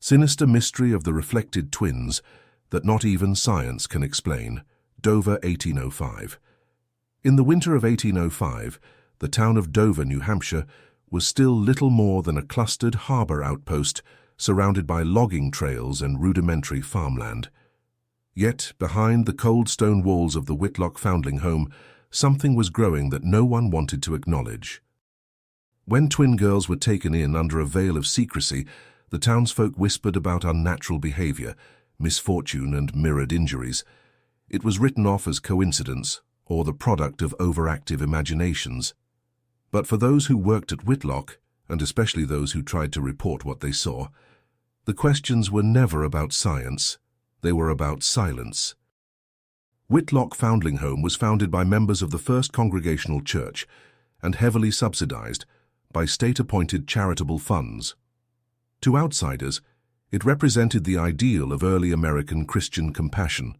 Sinister mystery of the reflected twins that not even science can explain. Dover, 1805. In the winter of 1805, the town of Dover, New Hampshire, was still little more than a clustered harbor outpost surrounded by logging trails and rudimentary farmland. Yet, behind the cold stone walls of the Whitlock foundling home, something was growing that no one wanted to acknowledge. When twin girls were taken in under a veil of secrecy, the townsfolk whispered about unnatural behavior, misfortune, and mirrored injuries. It was written off as coincidence or the product of overactive imaginations. But for those who worked at Whitlock, and especially those who tried to report what they saw, the questions were never about science. They were about silence. Whitlock Foundling Home was founded by members of the First Congregational Church and heavily subsidized by state-appointed charitable funds. To outsiders, it represented the ideal of early American Christian compassion,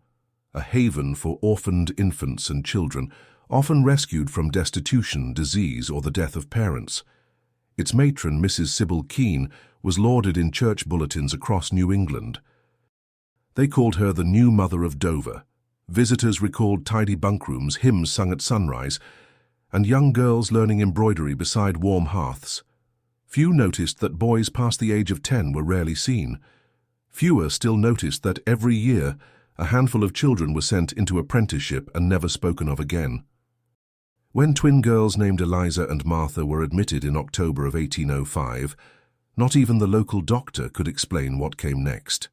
a haven for orphaned infants and children, often rescued from destitution, disease, or the death of parents. Its matron, Mrs. Sybil Keene, was lauded in church bulletins across New England. They called her the new mother of Dover. Visitors recalled tidy bunkrooms, hymns sung at sunrise, and young girls learning embroidery beside warm hearths. Few noticed that boys past the age of 10 were rarely seen. Fewer still noticed that every year a handful of children were sent into apprenticeship and never spoken of again. When twin girls named Eliza and Martha were admitted in October of 1805, not even the local doctor could explain what came next.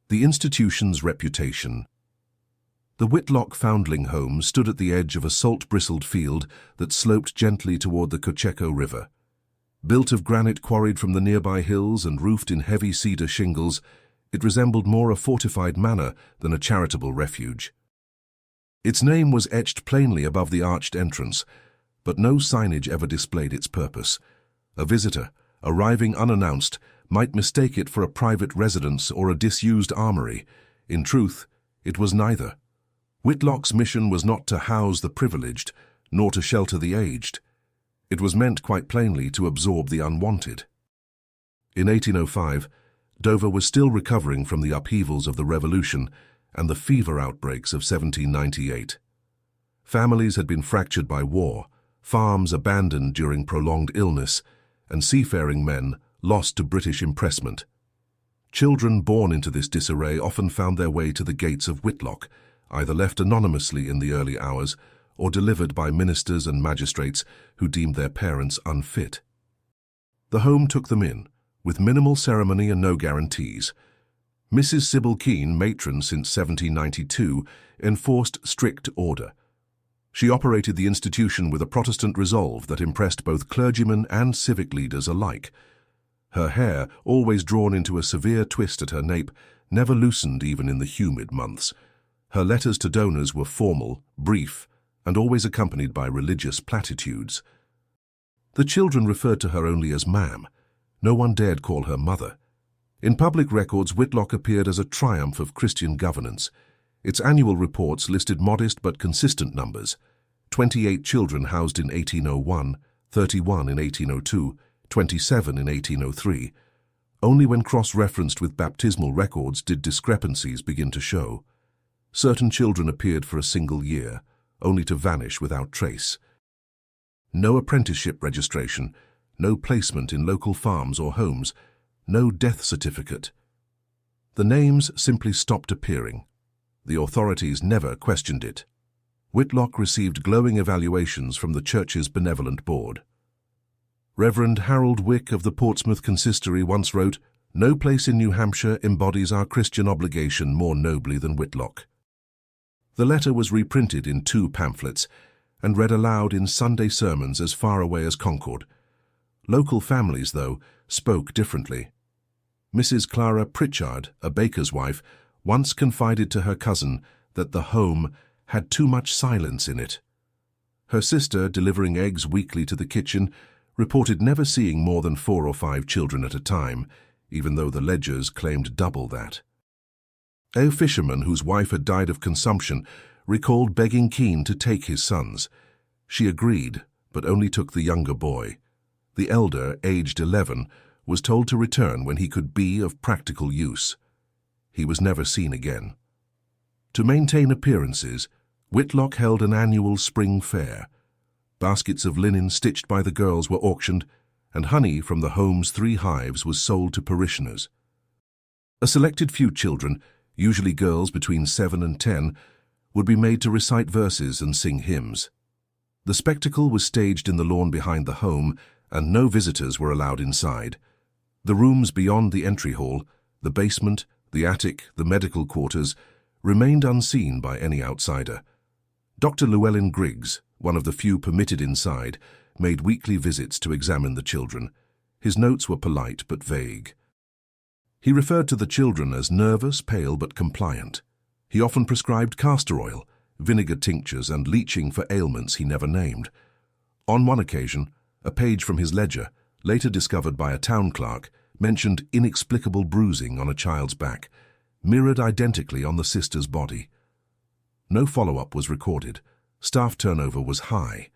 The institution's reputation. The Whitlock Foundling Home stood at the edge of a salt-bristled field that sloped gently toward the Cocheco River. Built of granite quarried from the nearby hills and roofed in heavy cedar shingles, it resembled more a fortified manor than a charitable refuge. Its name was etched plainly above the arched entrance, but no signage ever displayed its purpose. A visitor, arriving unannounced, might mistake it for a private residence or a disused armory. In truth, it was neither. Whitlock's mission was not to house the privileged, nor to shelter the aged. It was meant, quite plainly, to absorb the unwanted. In 1805, Dover was still recovering from the upheavals of the Revolution and the fever outbreaks of 1798. Families had been fractured by war, farms abandoned during prolonged illness, and seafaring men lost to British impressment. Children born into this disarray often found their way to the gates of Whitlock, either left anonymously in the early hours or delivered by ministers and magistrates who deemed their parents unfit. The home took them in, with minimal ceremony and no guarantees. Mrs. Sybil Keene, matron since 1792, enforced strict order. She operated the institution with a Protestant resolve that impressed both clergymen and civic leaders alike. Her hair, always drawn into a severe twist at her nape, never loosened even in the humid months. Her letters to donors were formal, brief, and always accompanied by religious platitudes. The children referred to her only as ma'am. No one dared call her mother. In public records, Whitlock appeared as a triumph of Christian governance. Its annual reports listed modest but consistent numbers: 28 children housed in 1801, 31 in 1802, 27 in 1803. Only when cross-referenced with baptismal records did discrepancies begin to show. Certain children appeared for a single year, only to vanish without trace. No apprenticeship registration, no placement in local farms or homes, no death certificate. The names simply stopped appearing. The authorities never questioned it. Whitlock received glowing evaluations from the church's benevolent board. Reverend Harold Wick of the Portsmouth Consistory once wrote, "No place in New Hampshire embodies our Christian obligation more nobly than Whitlock." The letter was reprinted in 2 pamphlets and read aloud in Sunday sermons as far away as Concord. Local families, though, spoke differently. Mrs. Clara Pritchard, a baker's wife, once confided to her cousin that the home had too much silence in it. Her sister, delivering eggs weekly to the kitchen, reported never seeing more than 4 or 5 children at a time, even though the ledgers claimed double that. A fisherman whose wife had died of consumption recalled begging Keene to take his sons. She agreed, but only took the younger boy. The elder, aged 11, was told to return when he could be of practical use. He was never seen again. To maintain appearances, Whitlock held an annual spring fair. Baskets of linen stitched by the girls were auctioned, and honey from the home's 3 hives was sold to parishioners. A selected few children, usually girls between 7 and 10, would be made to recite verses and sing hymns. The spectacle was staged in the lawn behind the home, and no visitors were allowed inside. The rooms beyond the entry hall, the basement, the attic, the medical quarters, remained unseen by any outsider. Dr. Llewellyn Griggs, one of the few permitted inside, made weekly visits to examine the children. His notes were polite but vague. He referred to the children as nervous, pale but compliant. He often prescribed castor oil, vinegar tinctures and leeching for ailments he never named. On one occasion, a page from his ledger, later discovered by a town clerk, mentioned inexplicable bruising on a child's back, mirrored identically on the sister's body. No follow-up was recorded. Staff turnover was high.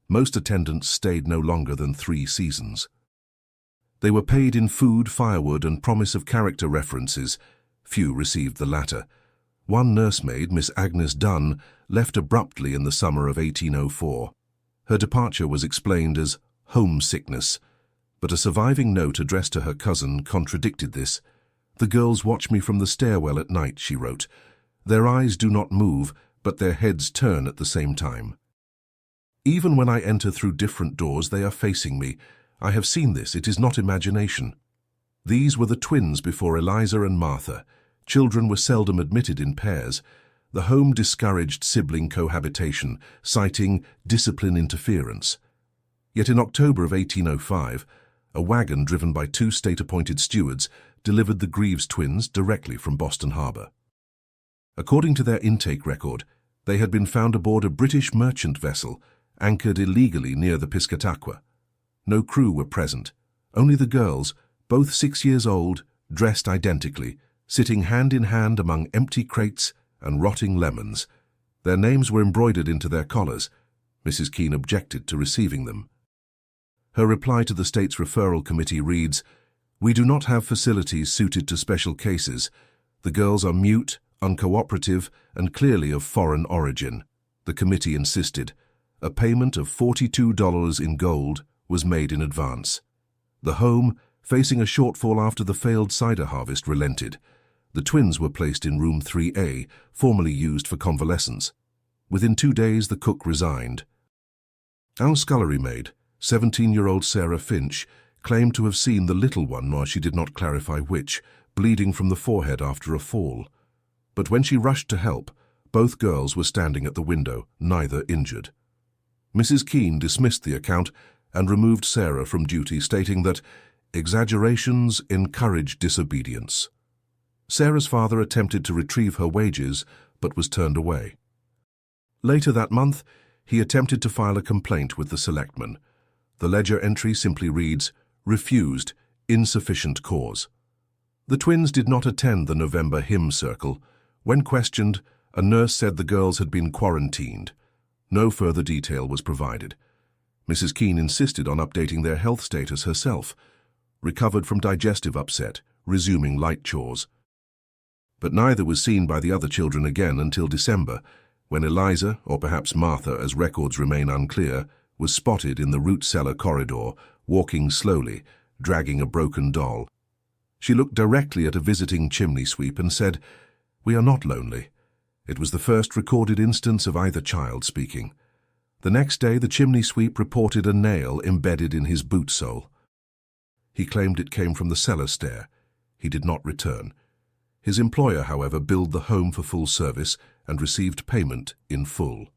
Most attendants stayed no longer than 3 seasons. They were paid in food, firewood, and promise of character references. Few received the latter. One nursemaid, Miss Agnes Dunn, left abruptly in the summer of 1804. Her departure was explained as homesickness, but a surviving note addressed to her cousin contradicted this. "The girls watch me from the stairwell at night," she wrote. "Their eyes do not move, but their heads turn at the same time. Even when I enter through different doors, they are facing me. I have seen this, it is not imagination." These were the twins before Eliza and Martha. Children were seldom admitted in pairs. The home discouraged sibling cohabitation, citing discipline interference. Yet in October of 1805, a wagon driven by 2 state-appointed stewards delivered the Greaves twins directly from Boston Harbor. According to their intake record, they had been found aboard a British merchant vessel anchored illegally near the Piscataqua. No crew were present, only the girls, both 6 years old, dressed identically, sitting hand in hand among empty crates and rotting lemons. Their names were embroidered into their collars. Mrs. Keene objected to receiving them. Her reply to the state's referral committee reads, "We do not have facilities suited to special cases. The girls are mute, uncooperative, and clearly of foreign origin." The committee insisted. A payment of $42 in gold was made in advance. The home, facing a shortfall after the failed cider harvest, relented. The twins were placed in room 3A, formerly used for convalescents. Within 2 days, the cook resigned. Our scullery maid, 17-year-old Sarah Finch, claimed to have seen the little one, while she did not clarify which, bleeding from the forehead after a fall. But when she rushed to help, both girls were standing at the window, neither injured. Mrs. Keene dismissed the account and removed Sarah from duty, stating that exaggerations encourage disobedience. Sarah's father attempted to retrieve her wages, but was turned away. Later that month, he attempted to file a complaint with the selectmen. The ledger entry simply reads, "Refused, insufficient cause." The twins did not attend the November hymn circle. When questioned, a nurse said the girls had been quarantined. No further detail was provided. Mrs. Keene insisted on updating their health status herself, recovered from digestive upset, resuming light chores. But neither was seen by the other children again until December, when Eliza, or perhaps Martha, as records remain unclear, was spotted in the root cellar corridor, walking slowly, dragging a broken doll. She looked directly at a visiting chimney sweep and said, "We are not lonely." It was the first recorded instance of either child speaking. The next day, the chimney sweep reported a nail embedded in his boot sole. He claimed it came from the cellar stair. He did not return. His employer, however, billed the home for full service and received payment in full.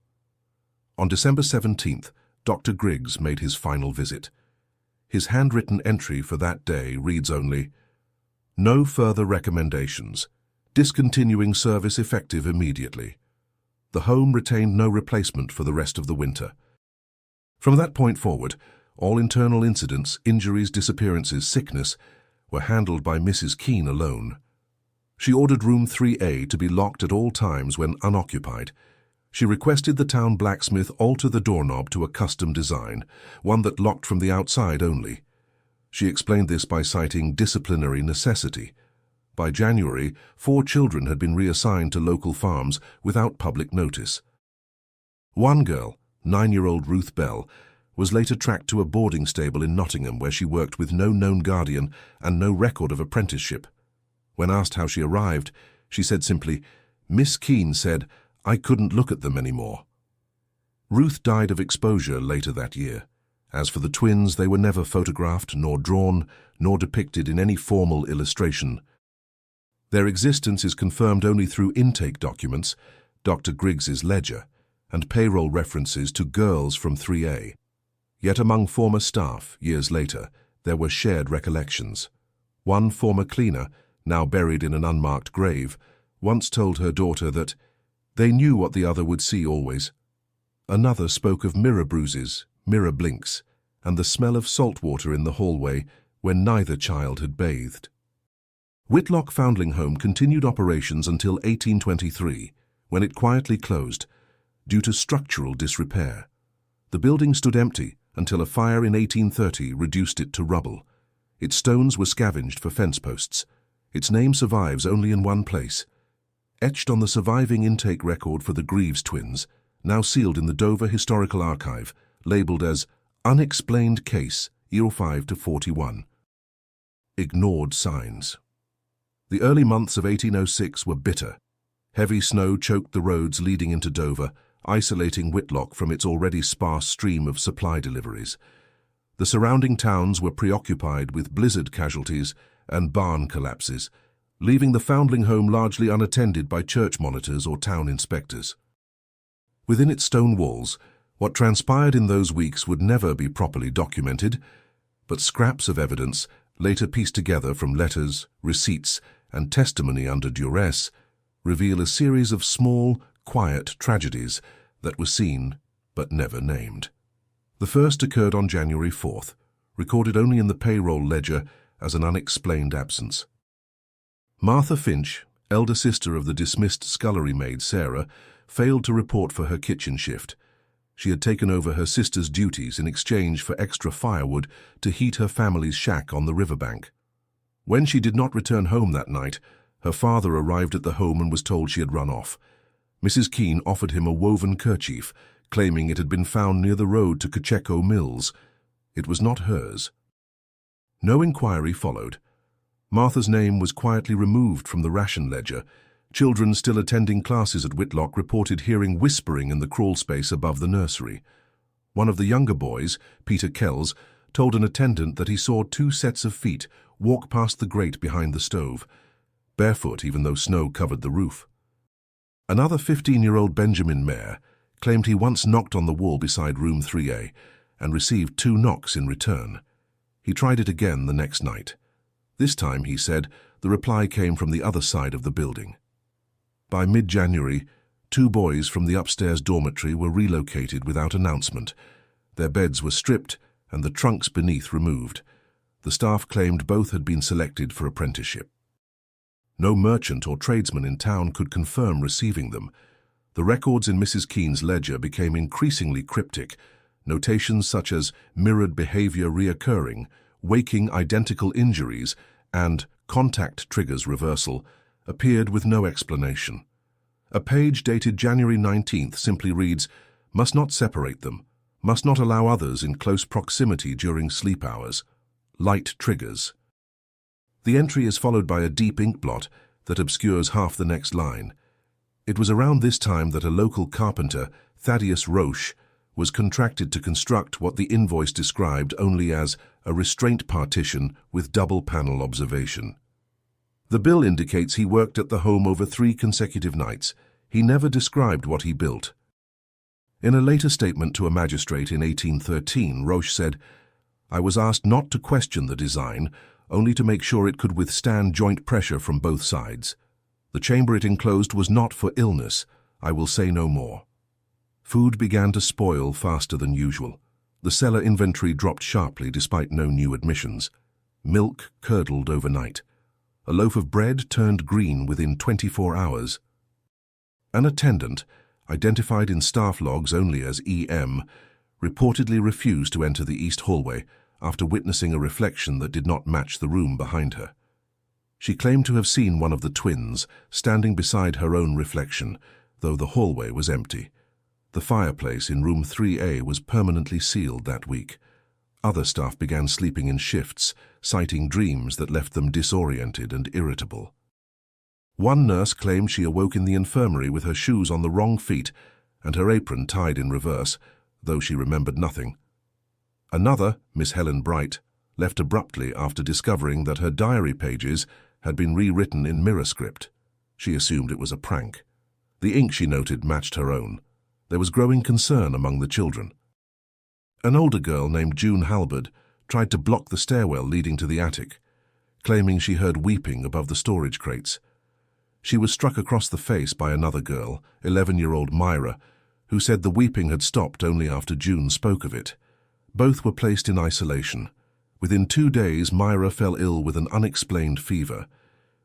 On December 17th, Dr. Griggs made his final visit. His handwritten entry for that day reads only, "No further recommendations. Discontinuing service effective immediately." The home retained no replacement for the rest of the winter. From that point forward, all internal incidents, injuries, disappearances, sickness, were handled by Mrs. Keene alone. She ordered room 3A to be locked at all times when unoccupied. She requested the town blacksmith alter the doorknob to a custom design, one that locked from the outside only. She explained this by citing disciplinary necessity. By January, 4 children had been reassigned to local farms without public notice. One girl, 9-year-old Ruth Bell, was later tracked to a boarding stable in Nottingham where she worked with no known guardian and no record of apprenticeship. When asked how she arrived, she said simply, "Miss Keane said I couldn't look at them anymore." Ruth died of exposure later that year. As for the twins, they were never photographed, nor drawn, nor depicted in any formal illustration. Their existence is confirmed only through intake documents, Dr. Griggs's ledger, and payroll references to girls from 3A. Yet among former staff, years later, there were shared recollections. One former cleaner, now buried in an unmarked grave, once told her daughter that they knew what the other would see always. Another spoke of mirror bruises, mirror blinks, and the smell of salt water in the hallway when neither child had bathed. Whitlock Foundling Home continued operations until 1823, when it quietly closed, due to structural disrepair. The building stood empty until a fire in 1830 reduced it to rubble. Its stones were scavenged for fence posts. Its name survives only in one place. Etched on the surviving intake record for the Greaves twins, now sealed in the Dover Historical Archive, labelled as Unexplained Case, Year 5 to 41. Ignored signs. The early months of 1806 were bitter. Heavy snow choked the roads leading into Dover, isolating Whitlock from its already sparse stream of supply deliveries. The surrounding towns were preoccupied with blizzard casualties and barn collapses, leaving the Foundling Home largely unattended by church monitors or town inspectors. Within its stone walls, what transpired in those weeks would never be properly documented, but scraps of evidence, later pieced together from letters, receipts, and testimony under duress, reveal a series of small, quiet tragedies that were seen but never named. The first occurred on January 4th, recorded only in the payroll ledger as an unexplained absence. Martha Finch, elder sister of the dismissed scullery maid Sarah, failed to report for her kitchen shift. She had taken over her sister's duties in exchange for extra firewood to heat her family's shack on the riverbank. When she did not return home that night, her father arrived at the home and was told she had run off. Mrs. Keane offered him a woven kerchief, claiming it had been found near the road to Cocheco Mills. It was not hers. No inquiry followed. Martha's name was quietly removed from the ration ledger. Children still attending classes at Whitlock reported hearing whispering in the crawl space above the nursery. One of the younger boys, Peter Kells, told an attendant that he saw 2 sets of feet walk past the grate behind the stove, barefoot even though snow covered the roof. Another 15-year-old Benjamin Mayer claimed he once knocked on the wall beside room 3A and received 2 knocks in return. He tried it again the next night. This time, he said, the reply came from the other side of the building. By mid-January, 2 boys from the upstairs dormitory were relocated without announcement. Their beds were stripped and the trunks beneath removed. The staff claimed both had been selected for apprenticeship. No merchant or tradesman in town could confirm receiving them. The records in Mrs. Keane's ledger became increasingly cryptic. Notations such as mirrored behavior reoccurring, waking identical injuries, and contact triggers reversal appeared with no explanation. A page dated January 19th simply reads, "Must not separate them, must not allow others in close proximity during sleep hours. Light triggers." The entry is followed by a deep ink blot that obscures half the next line. It was around this time that a local carpenter, Thaddeus Roche, was contracted to construct what the invoice described only as a restraint partition with double panel observation. The bill indicates he worked at the home over 3 consecutive nights. He never described what he built. In a later statement to a magistrate in 1813, Roche said, "I was asked not to question the design, only to make sure it could withstand joint pressure from both sides. The chamber it enclosed was not for illness. I will say no more." Food began to spoil faster than usual. The cellar inventory dropped sharply despite no new admissions. Milk curdled overnight. A loaf of bread turned green within 24 hours. An attendant, identified in staff logs only as EM, reportedly refused to enter the east hallway, after witnessing a reflection that did not match the room behind her. She claimed to have seen one of the twins standing beside her own reflection, though the hallway was empty. The fireplace in room 3A was permanently sealed that week. Other staff began sleeping in shifts, citing dreams that left them disoriented and irritable. One nurse claimed she awoke in the infirmary with her shoes on the wrong feet and her apron tied in reverse, though she remembered nothing. Another, Miss Helen Bright, left abruptly after discovering that her diary pages had been rewritten in mirror script. She assumed it was a prank. The ink, she noted, matched her own. There was growing concern among the children. An older girl named June Halberd tried to block the stairwell leading to the attic, claiming she heard weeping above the storage crates. She was struck across the face by another girl, 11-year-old Myra, who said the weeping had stopped only after June spoke of it. Both were placed in isolation. Within 2 days, Myra fell ill with an unexplained fever.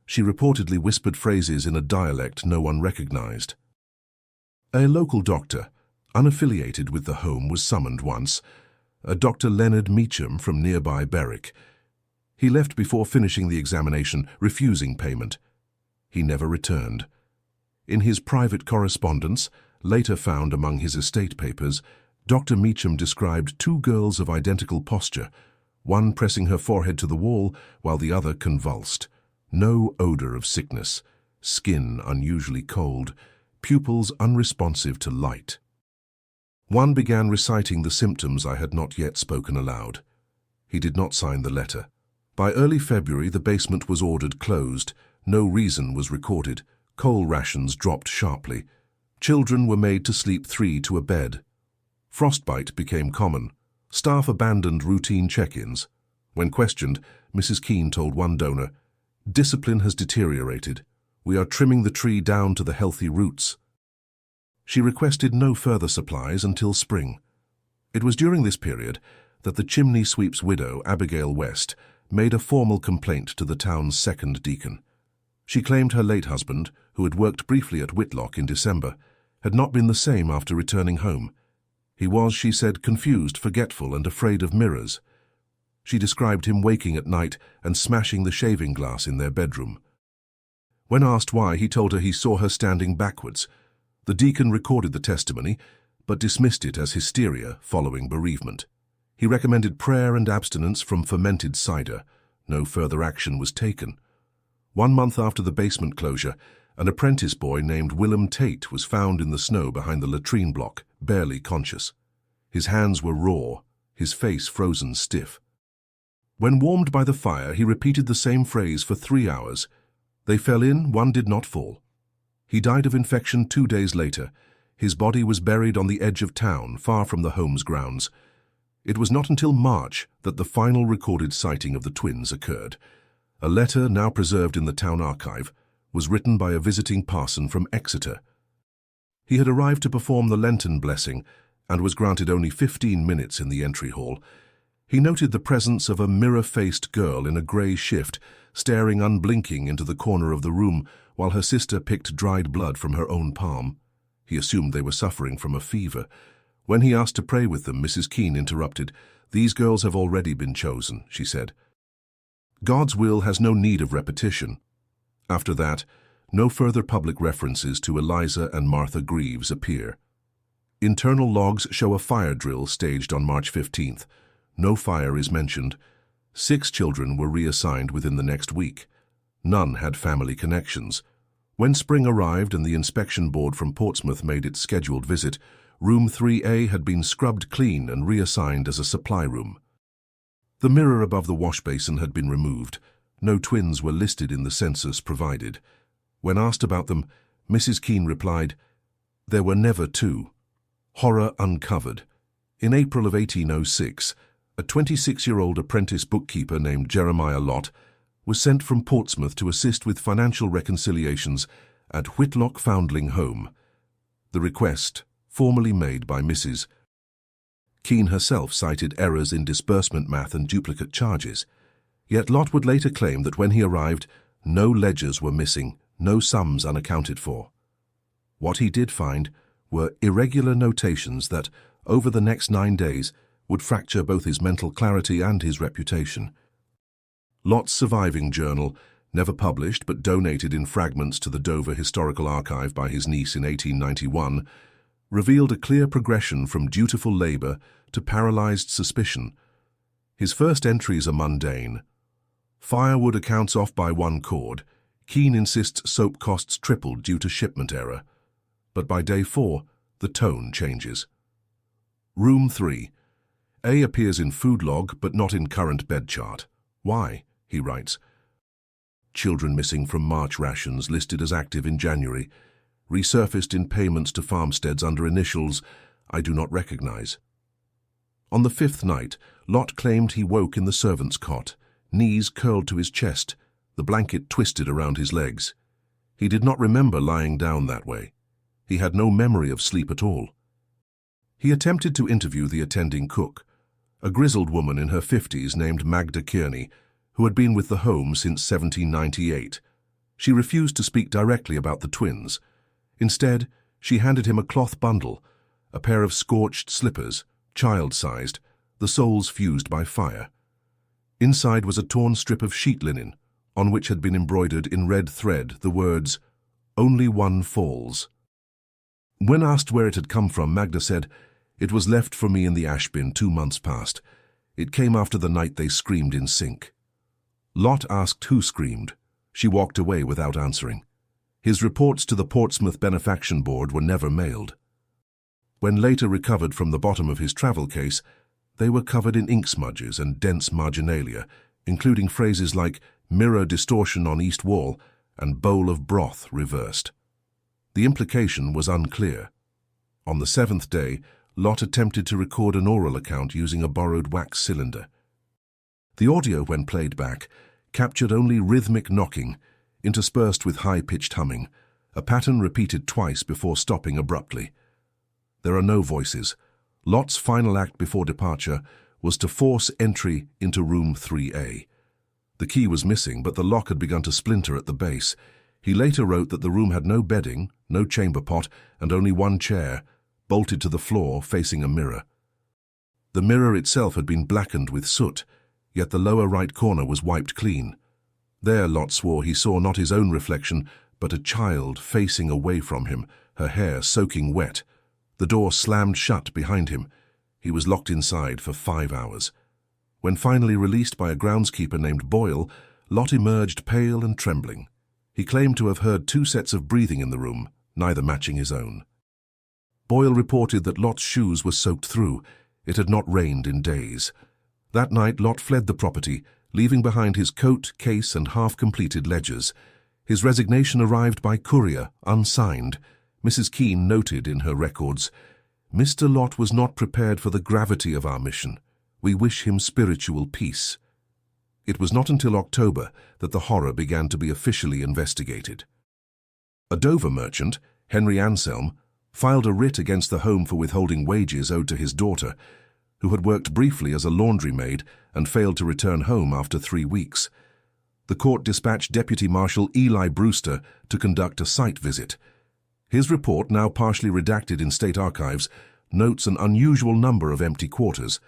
She reportedly whispered phrases in a dialect no one recognized. A local doctor, unaffiliated with the home, was summoned once, a Dr. Leonard Meacham from nearby Berwick. He left before finishing the examination, refusing payment. He never returned. In his private correspondence, later found among his estate papers, Dr. Meacham described 2 girls of identical posture, one pressing her forehead to the wall while the other convulsed. No odor of sickness, skin unusually cold, pupils unresponsive to light. One began reciting the symptoms I had not yet spoken aloud. He did not sign the letter. By early February, the basement was ordered closed. No reason was recorded. Coal rations dropped sharply. Children were made to sleep 3 to a bed. Frostbite became common. Staff abandoned routine check-ins. When questioned, Mrs. Keane told one donor, "Discipline has deteriorated. We are trimming the tree down to the healthy roots." She requested no further supplies until spring. It was during this period that the chimney sweep's widow, Abigail West, made a formal complaint to the town's second deacon. She claimed her late husband, who had worked briefly at Whitlock in December, had not been the same after returning home. He was, she said, confused, forgetful, and afraid of mirrors. She described him waking at night and smashing the shaving glass in their bedroom. When asked why, he told her he saw her standing backwards. The deacon recorded the testimony, but dismissed it as hysteria following bereavement. He recommended prayer and abstinence from fermented cider. No further action was taken. 1 month after the basement closure, an apprentice boy named Willem Tate was found in the snow behind the latrine block, barely conscious. His hands were raw, his face frozen stiff. When warmed by the fire, he repeated the same phrase for 3 hours. They fell in, one did not fall. He died of infection 2 days later. His body was buried on the edge of town, far from the home's grounds. It was not until March that the final recorded sighting of the twins occurred. A letter, now preserved in the town archive, was written by a visiting parson from Exeter. He had arrived to perform the Lenten blessing and was granted only 15 minutes in the entry hall. He noted the presence of a mirror-faced girl in a grey shift, staring unblinking into the corner of the room while her sister picked dried blood from her own palm. He assumed they were suffering from a fever. When he asked to pray with them, Mrs. Keane interrupted. "These girls have already been chosen," she said. God's will has no need of repetition. After that, no further public references to Eliza and Martha Greaves appear. Internal logs show a fire drill staged on March 15th. No fire is mentioned. 6 children were reassigned within the next week. None had family connections. When spring arrived and the inspection board from Portsmouth made its scheduled visit, room 3A had been scrubbed clean and reassigned as a supply room. The mirror above the wash basin had been removed. No twins were listed in the census provided. When asked about them, Mrs. Keane replied, "There were never 2. Horror uncovered. In April of 1806, a 26-year-old apprentice bookkeeper named Jeremiah Lott was sent from Portsmouth to assist with financial reconciliations at Whitlock Foundling Home. The request, formally made by Mrs. Keane herself, cited errors in disbursement math and duplicate charges. Yet Lott would later claim that when he arrived, no ledgers were missing, no sums unaccounted for. What he did find were irregular notations that, over the next 9 days, would fracture both his mental clarity and his reputation. Lot's surviving journal, never published but donated in fragments to the Dover Historical Archive by his niece in 1891, revealed a clear progression from dutiful labour to paralysed suspicion. His first entries are mundane. Firewood accounts off by one cord. Keane insists soap costs tripled due to shipment error. But by day 4, the tone changes. Room 3. A appears in food log but not in current bed chart. Why? He writes. Children missing from March rations listed as active in January, resurfaced in payments to farmsteads under initials I do not recognize. On the 5th night, Lot claimed he woke in the servant's cot, knees curled to his chest, the blanket twisted around his legs. He did not remember lying down that way. He had no memory of sleep at all. He attempted to interview the attending cook, a grizzled woman in her 50s named Magda Kearney, who had been with the home since 1798. She refused to speak directly about the twins. Instead, she handed him a cloth bundle, a pair of scorched slippers, child-sized, the soles fused by fire. Inside was a torn strip of sheet linen, on which had been embroidered in red thread the words, "Only one falls." When asked where it had come from, Magda said, "It was left for me in the ash bin 2 months past. It came after the night they screamed in sync." Lot asked who screamed. She walked away without answering. His reports to the Portsmouth Benefaction Board were never mailed. When later recovered from the bottom of his travel case, they were covered in ink smudges and dense marginalia, including phrases like mirror distortion on east wall and bowl of broth reversed. The implication was unclear. On the 7th day, Lot attempted to record an oral account using a borrowed wax cylinder. The audio, when played back, captured only rhythmic knocking, interspersed with high-pitched humming, a pattern repeated twice before stopping abruptly. There are no voices. Lot's final act before departure was to force entry into room 3A. The key was missing, but the lock had begun to splinter at the base. He later wrote that the room had no bedding, no chamber pot, and only one chair, bolted to the floor facing a mirror. The mirror itself had been blackened with soot, yet the lower right corner was wiped clean. There, Lot swore, he saw not his own reflection, but a child facing away from him, her hair soaking wet. The door slammed shut behind him. He was locked inside for 5 hours. When finally released by a groundskeeper named Boyle, Lot emerged pale and trembling. He claimed to have heard 2 sets of breathing in the room, neither matching his own. Boyle reported that Lot's shoes were soaked through. It had not rained in days. That night, Lot fled the property, leaving behind his coat, case, and half-completed ledgers. His resignation arrived by courier, unsigned. Mrs. Keane noted in her records, "Mr. Lot was not prepared for the gravity of our mission. We wish him spiritual peace." It was not until October that the horror began to be officially investigated. A Dover merchant, Henry Anselm, filed a writ against the home for withholding wages owed to his daughter, who had worked briefly as a laundry maid and failed to return home after 3 weeks. The court dispatched Deputy Marshal Eli Brewster to conduct a site visit. His report, now partially redacted in state archives, notes an unusual number of empty quarters,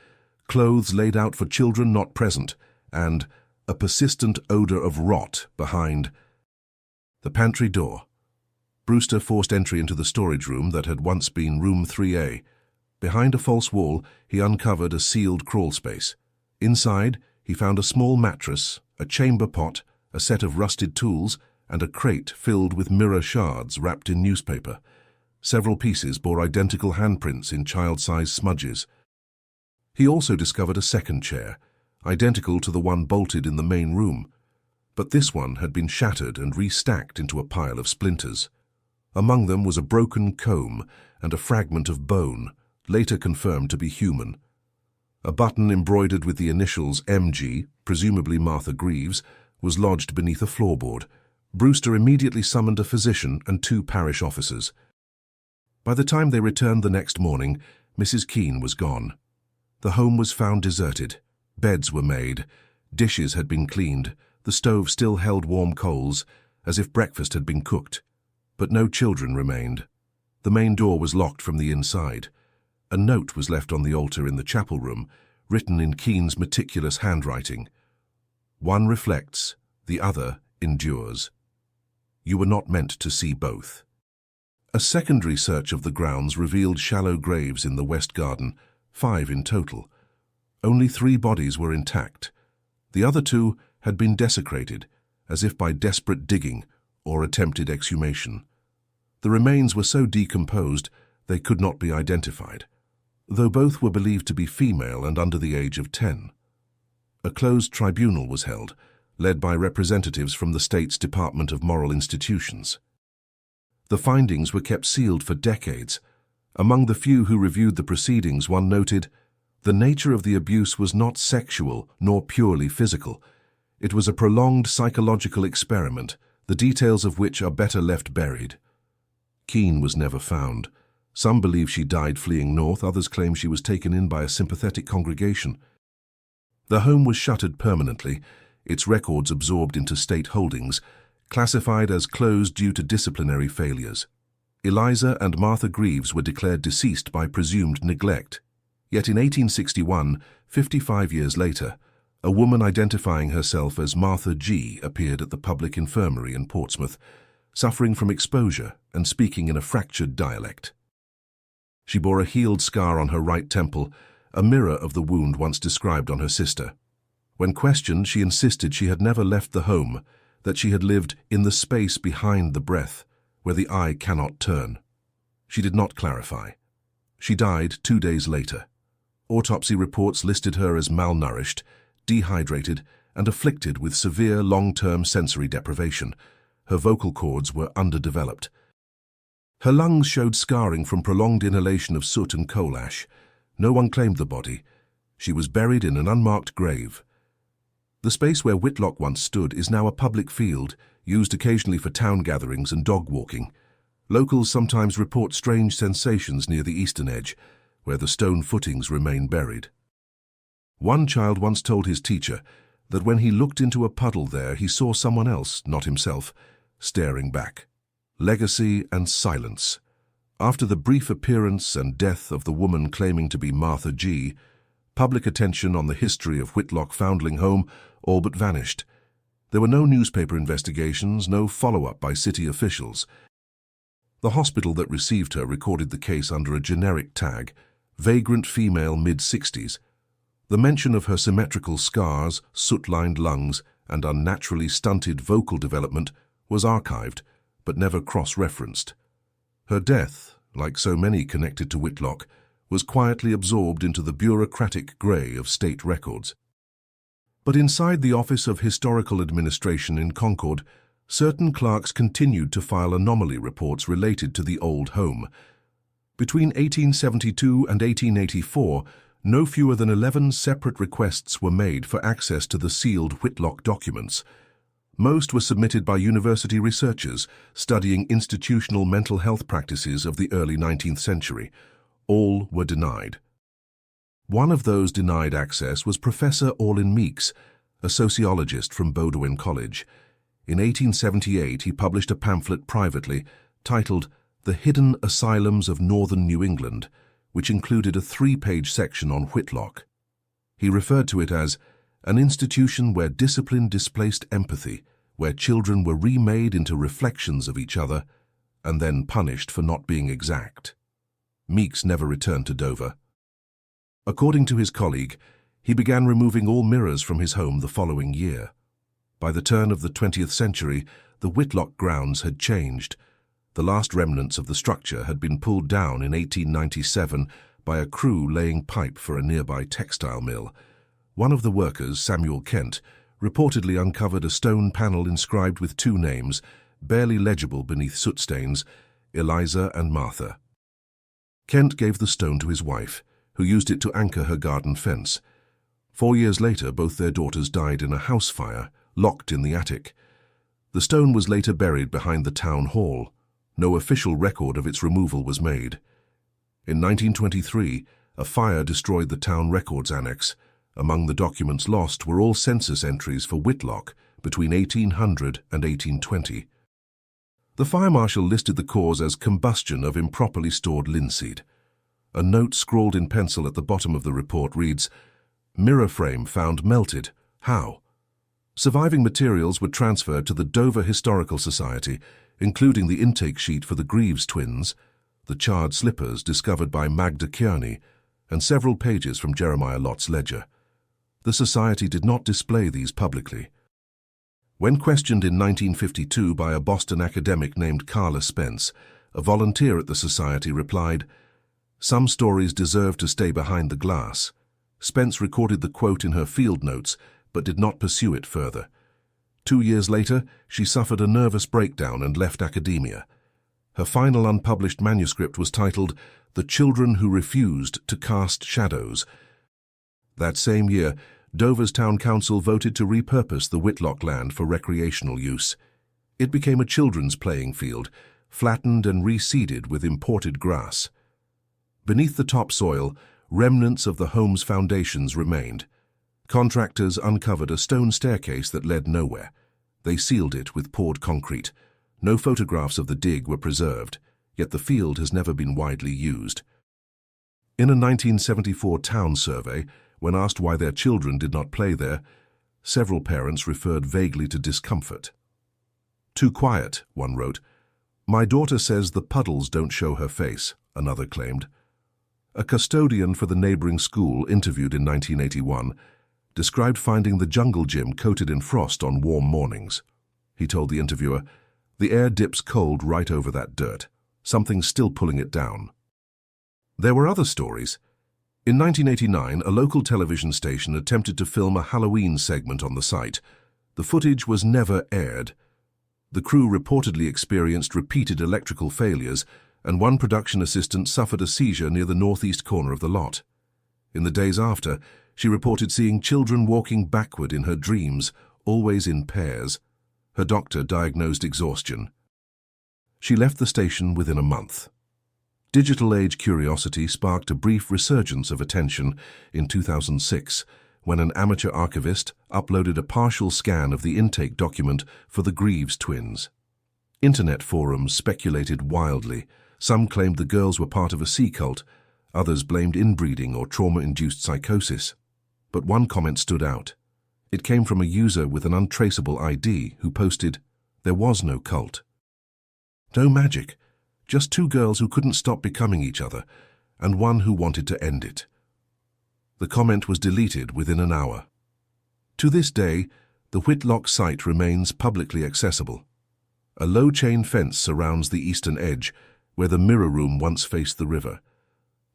clothes laid out for children not present, and a persistent odor of rot behind the pantry door. Brewster forced entry into the storage room that had once been room 3A. Behind a false wall, he uncovered a sealed crawl space. Inside, he found a small mattress, a chamber pot, a set of rusted tools, and a crate filled with mirror shards wrapped in newspaper. Several pieces bore identical handprints in child-sized smudges. He also discovered a second chair, identical to the one bolted in the main room, but this one had been shattered and restacked into a pile of splinters. Among them was a broken comb and a fragment of bone, later confirmed to be human. A button embroidered with the initials MG, presumably Martha Greaves, was lodged beneath a floorboard. Brewster immediately summoned a physician and 2 parish officers. By the time they returned the next morning, Mrs. Keane was gone. The home was found deserted. Beds were made. Dishes had been cleaned. The stove still held warm coals, as if breakfast had been cooked. But no children remained. The main door was locked from the inside. A note was left on the altar in the chapel room, written in Keen's meticulous handwriting. One reflects, the other endures. You were not meant to see both. A secondary search of the grounds revealed shallow graves in the west garden, 5 in total. Only 3 bodies were intact. The other 2 had been desecrated, as if by desperate digging or attempted exhumation. The remains were so decomposed they could not be identified, though both were believed to be female and under the age of 10. A closed tribunal was held, led by representatives from the state's Department of Moral Institutions. The findings were kept sealed for decades. Among the few who reviewed the proceedings, one noted, "The nature of the abuse was not sexual nor purely physical. It was a prolonged psychological experiment, the details of which are better left buried." Keen was never found. Some believe she died fleeing north, others claim she was taken in by a sympathetic congregation. The home was shuttered permanently, its records absorbed into state holdings, classified as closed due to disciplinary failures. Eliza and Martha Greaves were declared deceased by presumed neglect. Yet in 1861, 55 years later, a woman identifying herself as Martha G. appeared at the public infirmary in Portsmouth, suffering from exposure and speaking in a fractured dialect. She bore a healed scar on her right temple, a mirror of the wound once described on her sister. When questioned, she insisted she had never left the home, that she had lived in the space behind the breath, where the eye cannot turn. She did not clarify. She died 2 days later. Autopsy reports listed her as malnourished, dehydrated, and afflicted with severe long-term sensory deprivation. Her vocal cords were underdeveloped. Her lungs showed scarring from prolonged inhalation of soot and coal ash. No one claimed the body. She was buried in an unmarked grave. The space where Whitlock once stood is now a public field, used occasionally for town gatherings and dog walking. Locals sometimes report strange sensations near the eastern edge, where the stone footings remain buried. One child once told his teacher that when he looked into a puddle there, he saw someone else, not himself, staring back. Legacy and silence. After the brief appearance and death of the woman claiming to be Martha G., public attention on the history of Whitlock Foundling Home all but vanished. There were no newspaper investigations, no follow-up by city officials. The hospital that received her recorded the case under a generic tag, vagrant female mid-60s. The mention of her symmetrical scars, soot-lined lungs, and unnaturally stunted vocal development was archived, but never cross-referenced. Her death, like so many connected to Whitlock, was quietly absorbed into the bureaucratic grey of state records. But inside the Office of Historical Administration in Concord, certain clerks continued to file anomaly reports related to the old home. Between 1872 and 1884, no fewer than 11 separate requests were made for access to the sealed Whitlock documents. Most were submitted by university researchers studying institutional mental health practices of the early 19th century. All were denied. One of those denied access was Professor Orlin Meeks, a sociologist from Bowdoin College. In 1878, he published a pamphlet privately titled The Hidden Asylums of Northern New England, which included a 3-page section on Whitlock. He referred to it as an institution where discipline displaced empathy, where children were remade into reflections of each other and then punished for not being exact. Meeks never returned to Dover. According to his colleague, he began removing all mirrors from his home the following year. By the turn of the 20th century, the Whitlock grounds had changed. The last remnants of the structure had been pulled down in 1897 by a crew laying pipe for a nearby textile mill. One of the workers, Samuel Kent, reportedly uncovered a stone panel inscribed with 2 names, barely legible beneath soot stains, Eliza and Martha. Kent gave the stone to his wife, who used it to anchor her garden fence. 4 years later, both their daughters died in a house fire, locked in the attic. The stone was later buried behind the town hall. No official record of its removal was made. In 1923, a fire destroyed the town records annex. Among the documents lost were all census entries for Whitlock between 1800 and 1820. The fire marshal listed the cause as combustion of improperly stored linseed. A note scrawled in pencil at the bottom of the report reads, "Mirror frame found melted. How?" Surviving materials were transferred to the Dover Historical Society, including the intake sheet for the Greaves twins, the charred slippers discovered by Magda Kearney, and several pages from Jeremiah Lott's ledger. The society did not display these publicly. When questioned in 1952 by a Boston academic named Carla Spence, a volunteer at the society replied, "Some stories deserve to stay behind the glass." Spence recorded the quote in her field notes, but did not pursue it further. 2 years later, she suffered a nervous breakdown and left academia. Her final unpublished manuscript was titled "The Children Who Refused to Cast Shadows." That same year, Dover's town council voted to repurpose the Whitlock land for recreational use. It became a children's playing field, flattened and reseeded with imported grass. Beneath the topsoil, remnants of the home's foundations remained. Contractors uncovered a stone staircase that led nowhere. They sealed it with poured concrete. No photographs of the dig were preserved, yet the field has never been widely used. In a 1974 town survey, when asked why their children did not play there, several parents referred vaguely to discomfort. "Too quiet," one wrote. "My daughter says the puddles don't show her face," another claimed. A custodian for the neighboring school, interviewed in 1981, described finding the jungle gym coated in frost on warm mornings. He told the interviewer, "The air dips cold right over that dirt. Something's still pulling it down." There were other stories. In 1989, a local television station attempted to film a Halloween segment on the site. The footage was never aired. The crew reportedly experienced repeated electrical failures, and one production assistant suffered a seizure near the northeast corner of the lot. In the days after, she reported seeing children walking backward in her dreams, always in pairs. Her doctor diagnosed exhaustion. She left the station within a month. Digital age curiosity sparked a brief resurgence of attention in 2006 when an amateur archivist uploaded a partial scan of the intake document for the Greaves twins. Internet forums speculated wildly. Some claimed the girls were part of a sea cult, others blamed inbreeding or trauma-induced psychosis. But one comment stood out. It came from a user with an untraceable ID who posted, "There was no cult. No magic. Just two girls who couldn't stop becoming each other, and one who wanted to end it." The comment was deleted within an hour. To this day, the Whitlock site remains publicly accessible. A low chain fence surrounds the eastern edge, where the mirror room once faced the river.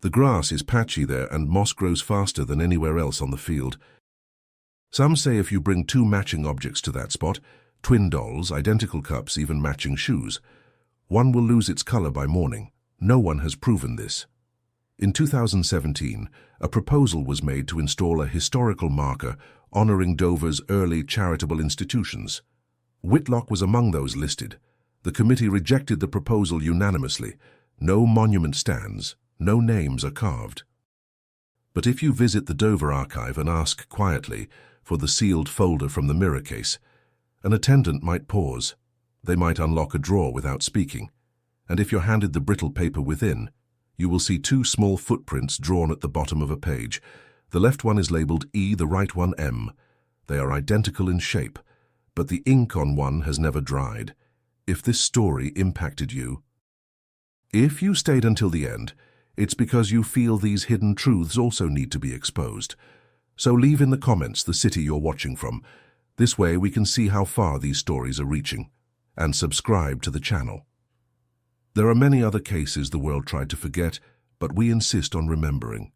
The grass is patchy there, and moss grows faster than anywhere else on the field. Some say if you bring two matching objects to that spot, twin dolls, identical cups, even matching shoes, one will lose its color by morning. No one has proven this. In 2017, a proposal was made to install a historical marker honoring Dover's early charitable institutions. Whitlock was among those listed. The committee rejected the proposal unanimously. No monument stands, no names are carved. But if you visit the Dover archive and ask quietly for the sealed folder from the mirror case, an attendant might pause. They might unlock a drawer without speaking, and if you're handed the brittle paper within, you will see two small footprints drawn at the bottom of a page. The left one is labeled E, the right one M. They are identical in shape, but the ink on one has never dried. If this story impacted you, if you stayed until the end, it's because you feel these hidden truths also need to be exposed. So leave in the comments the city you're watching from. This way we can see how far these stories are reaching. And subscribe to the channel. There are many other cases the world tried to forget, but we insist on remembering.